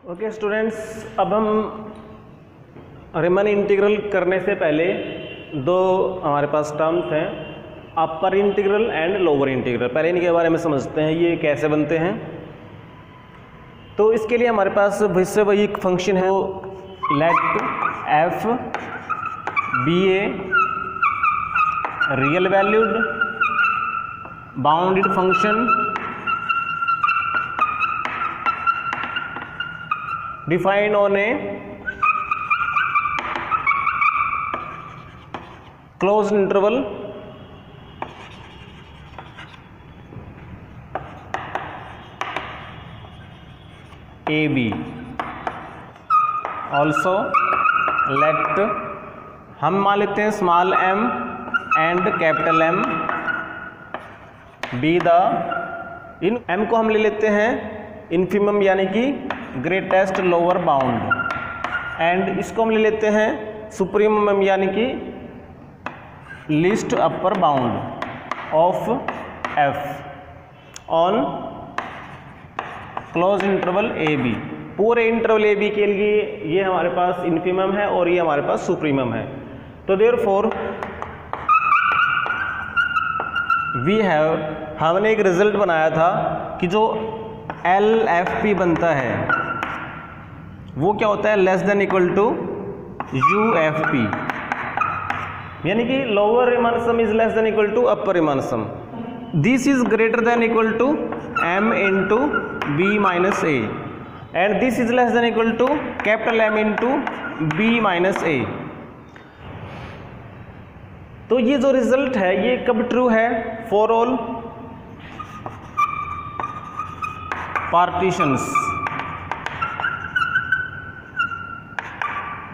Okay students, अब हम रिमन integral करने से पहले दो हमारे पास टर्म्स हैं, upper integral and lower integral. पहले इनके बारे में समझते हैं, ये कैसे बनते हैं। तो इसके लिए हमारे पास वैसे वही एक फंक्शन है, let F be a real valued bounded function defined on a closed interval AB. Also let हम मान लेते हैं small m and capital M be the in m को हम ले लेते हैं इन्फिमम यानी कि ग्रेटेस्ट लोअर बाउंड, एंड इसको हम ले लेते हैं सुप्रीमम यानी कि least upper bound of f on close interval A B. पूरे इंटरवल ए बी के लिए ये हमारे पास इन्फिमम है और ये हमारे पास सुप्रीमम है। तो देयरफॉर वी हैव, हमने एक रिजल्ट बनाया था कि जो एल एफ पी बनता है वो क्या होता है, less than equal to U F P, यानी कि lower Riemann sum is less than equal to upper Riemann sum. This is greater than equal to M into B minus A and this is less than equal to capital M into B minus A. तो ये जो result है ये कब true है, for all partitions,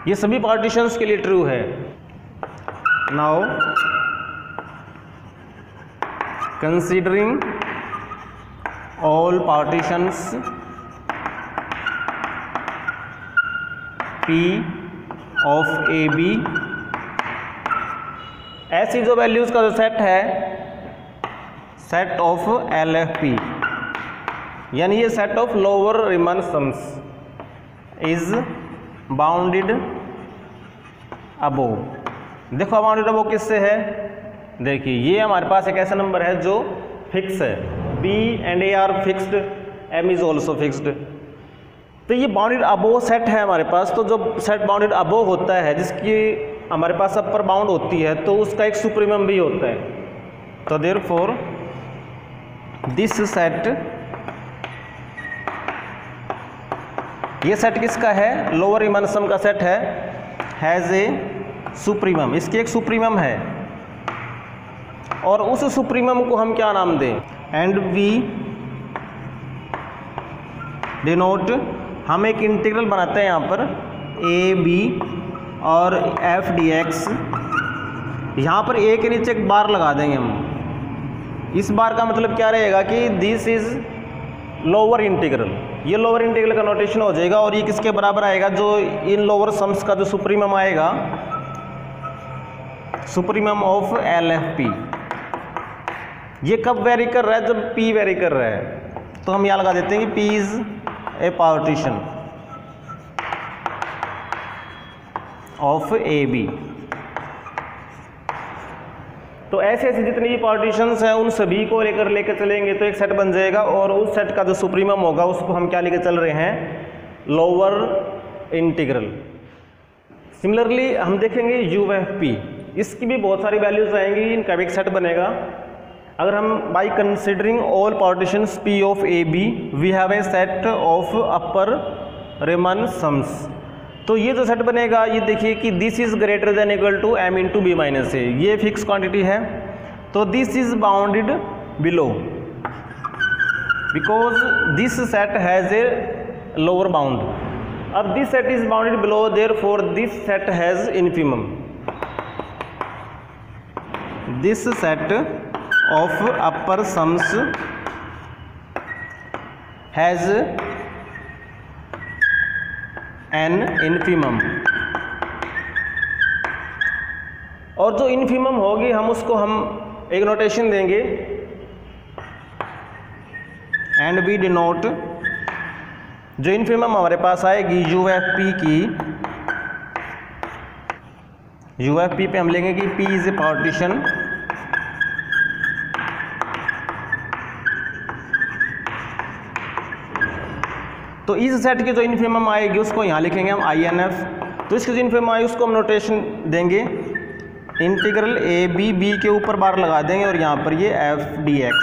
ये सभी partitions के लिए ट्रू है। Now considering all partitions P of A B, ऐसी जो वैल्यूज का जो सेट है set of L F P, यानी ये set of lower Riemann sums is bounded above. देखो बाउंडेड अबोव किससे है, देखिए ये हमारे पास एक ऐसा नंबर है जो फिक्स है, b and a are fixed, m is also fixed. तो ये बाउंडेड अबोव सेट है हमारे पास। तो जो सेट बाउंडेड अबोव होता है जिसकी हमारे पास अपर बाउंड होती है तो उसका एक सुप्रीमम भी होता है। तो देयरफॉर दिस सेट, ये सेट किसका है, लोअर रिमान सम का सेट है, हैज़ ए सुप्रीमम, इसकी एक सुप्रीमम है और उस सुप्रीमम को हम क्या नाम दें, एंड वी डिनोट, हम एक इंटीग्रल बनाते हैं यहाँ पर ए बी और एफ डी एक्स, यहाँ पर ए के नीचे एक बार लगा देंगे हम। इस बार का मतलब क्या रहेगा कि दिस इज लोअर इंटीग्रल, ये लोअर इंटीग्रल का नोटेशन हो जाएगा और ये किसके बराबर आएगा, जो इन लोअर सम्स का जो सुप्रीमम आएगा, supremum of L F P. ये कब वेरी कर रहा है, जब p वेरी कर रहा है। तो हम यहाँ लगा देते हैं कि p is a partition of A B. तो ऐसे ऐसे जितनी भी पार्टीशंस हैं उन सभी को लेकर चलेंगे तो एक सेट बन जाएगा और उस सेट का जो सुप्रीमम होगा उसको हम क्या लेकर चल रहे हैं, लोअर इंटीग्रल। सिमिलरली हम देखेंगे यू एफ पी, इसकी भी बहुत सारी वैल्यूज आएंगी, इनका भी एक सेट बनेगा। अगर हम by considering all partitions P of A B we have a set of upper Riemann sums. तो ये जो सेट बनेगा ये देखिए कि this is greater than equal to M into B minus A, ये फिक्स क्वांटिटी है। तो this is bounded below because this set has a lower bound. अब this set is bounded below, therefore this set has infimum. This set of upper sums has an infimum, और जो infimum होगी हम उसको हम एक नोटेशन देंगे and we denote जो इन्फिमम हमारे पास आएगी यूएफपी की, यूएफपी पे हम लेंगे कि P इज ए पार्टीशन तो इस सेट की जो इन्फिमम आएगी उसको यहाँ लिखेंगे हम INF। तो इसकी जो इन्फिमम आएगी उसको हम नोटेशन देंगे इंटीग्रल AB, B के ऊपर बार लगा देंगे और यहाँ पर ये FDX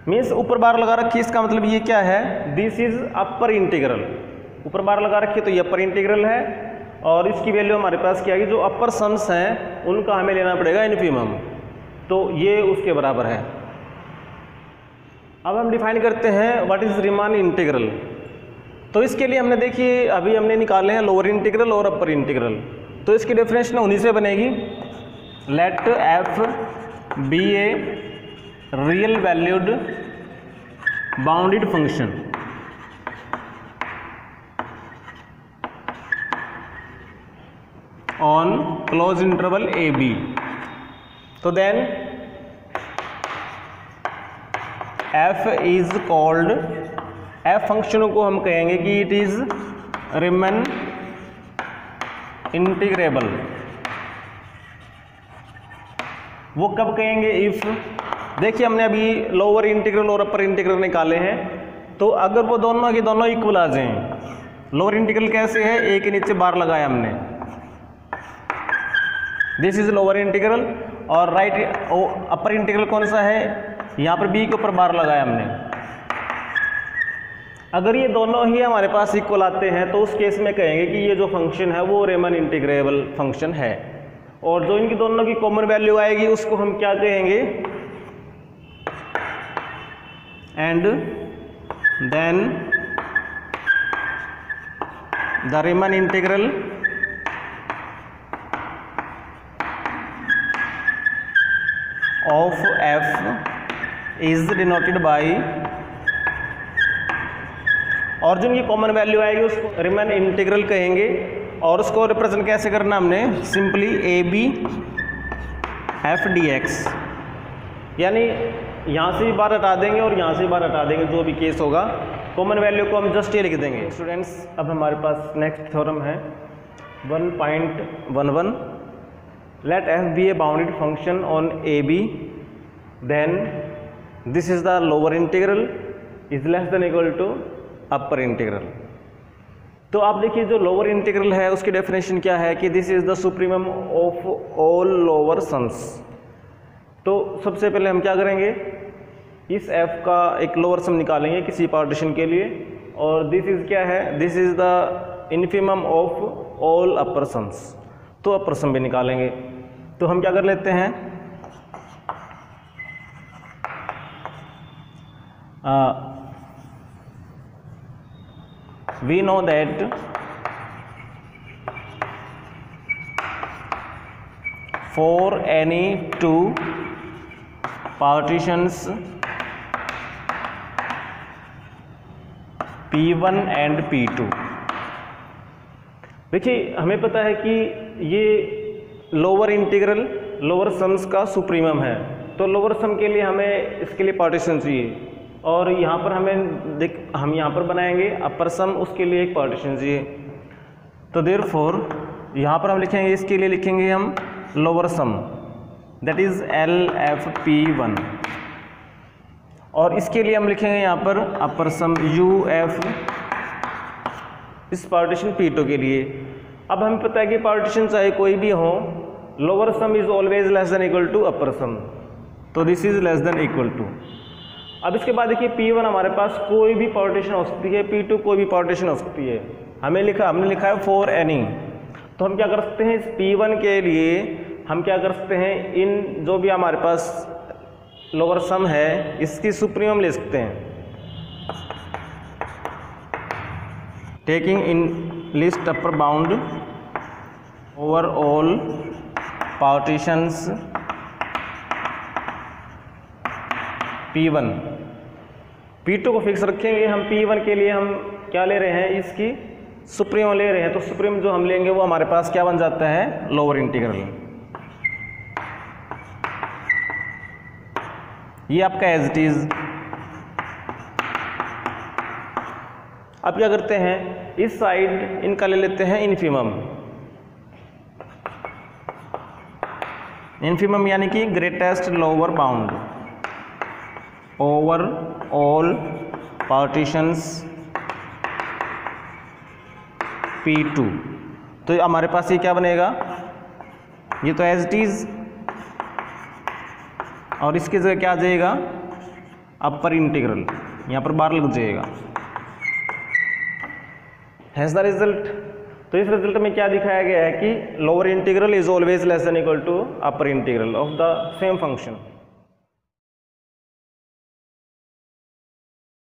मीन्स ऊपर बार लगा रखी है, इसका मतलब ये क्या है, दिस इज अपर इंटीग्रल। ऊपर बार लगा रखी है तो ये अपर इंटीग्रल है और इसकी वैल्यू हमारे पास क्या आएगी, जो अपर सम्स हैं उनका हमें लेना पड़ेगा इन्फिमम, तो ये उसके बराबर है। अब हम डिफाइन करते हैं व्हाट इज रीमान इंटीग्रल। तो इसके लिए हमने देखिए अभी हमने निकाले हैं लोअर इंटीग्रल और अपर इंटीग्रल, तो इसकी डेफिनेशन उन्हीं से बनेगी। Let f be a real valued bounded function on close interval A B. तो then f is called, f फंक्शनों को हम कहेंगे कि इट इज रीमन इंटीग्रेबल। वो कब कहेंगे, इफ देखिए हमने अभी लोअर इंटीग्रल और अपर इंटीग्रल निकाले हैं, तो अगर वो दोनों के दोनों इक्वल आ जाएं। लोअर इंटीग्रल कैसे है, ए के नीचे बार लगाया हमने, दिस इज लोअर इंटीग्रल, और राइट अपर इंटीग्रल कौन सा है, यहाँ पर बी के ऊपर बार लगाया हमने। अगर ये दोनों ही हमारे पास इक्वल आते हैं तो उस केस में कहेंगे कि ये जो फंक्शन है वो रीमन इंटीग्रेबल फंक्शन है। और जो इनकी दोनों की कॉमन वैल्यू आएगी उसको हम क्या कहेंगे, and then the Riemann integral of f is denoted by, और जो इनकी कॉमन वैल्यू आएगी उसको रीमन इंटीग्रल कहेंगे। और उसको रिप्रेजेंट कैसे करना हमने, सिंपली AB FDX, यानी यहाँ से भी बार हटा देंगे और यहाँ से भी बार हटा देंगे, जो भी केस होगा कॉमन वैल्यू को हम जस्ट ये लिख देंगे। स्टूडेंट्स अब हमारे पास नेक्स्ट थ्योरम है 1.11, let f be a bounded function on AB, then this is the lower integral is less than equal to upper integral. तो आप देखिए जो लोअर इंटीग्रल है उसकी डेफिनेशन क्या है कि this is the supremum of all lower sums. तो सबसे पहले हम क्या करेंगे, इस f का एक लोअर सम निकालेंगे किसी पार्टीशन के लिए, और दिस इज क्या है, this is the infimum of all upper sums, तो अपर सम भी निकालेंगे। तो हम क्या कर लेते हैं, we know that for any two partitions P1 and P2, देखिए हमें पता है कि ये लोअर इंटीग्रल लोअर सम्स का सुप्रीमम है, तो लोअर सम के लिए हमें इसके लिए पार्टीशन चाहिए, और यहाँ पर हम यहाँ पर बनाएंगे अपर सम, उसके लिए एक पार्टीशन चाहिए। तो देयरफॉर यहाँ पर हम लिखेंगे, इसके लिए लिखेंगे हम lower sum, that is LFP1, और इसके लिए हम लिखेंगे यहाँ पर अपर सम UF इस पार्टीशन P2 के लिए। अब हमें पता है कि पार्टीशन चाहे कोई भी हो, lower sum is always less than equal to upper sum, तो this is less than equal to. अब इसके बाद देखिए P1 हमारे पास कोई भी पार्टीशन हो सकती है, P2 कोई भी पार्टीशन हो सकती है। हमने लिखा है फॉर एनी, तो हम क्या कर सकते हैं, इस P1 के लिए हम क्या कर सकते हैं, इन जो भी हमारे पास लोअर सम है इसकी सुप्रीमम ले सकते हैं, taking in list upper bound over all partitions P1। P2 को फिक्स रखेंगे हम, P1 के लिए हम क्या ले रहे हैं, इसकी सुप्रीम ले रहे हैं, तो सुप्रीम जो हम लेंगे वो हमारे पास क्या बन जाता है, लोअर इंटीग्रल। ये आपका एज इट इज अब क्या करते हैं, इस साइड इनका ले लेते हैं इन्फीमम। इन्फीमम यानी कि greatest lower bound over all partitions P2। तो हमारे पास ये क्या बनेगा, ये तो एज इट इज, और इसकी जगह क्या आ जाएगा, अपर इंटीग्रल, यहाँ पर बार लग जाएगा। Has the result. तो इस रिजल्ट में क्या दिखाया गया है कि lower integral is always less than equal to upper integral of the same function.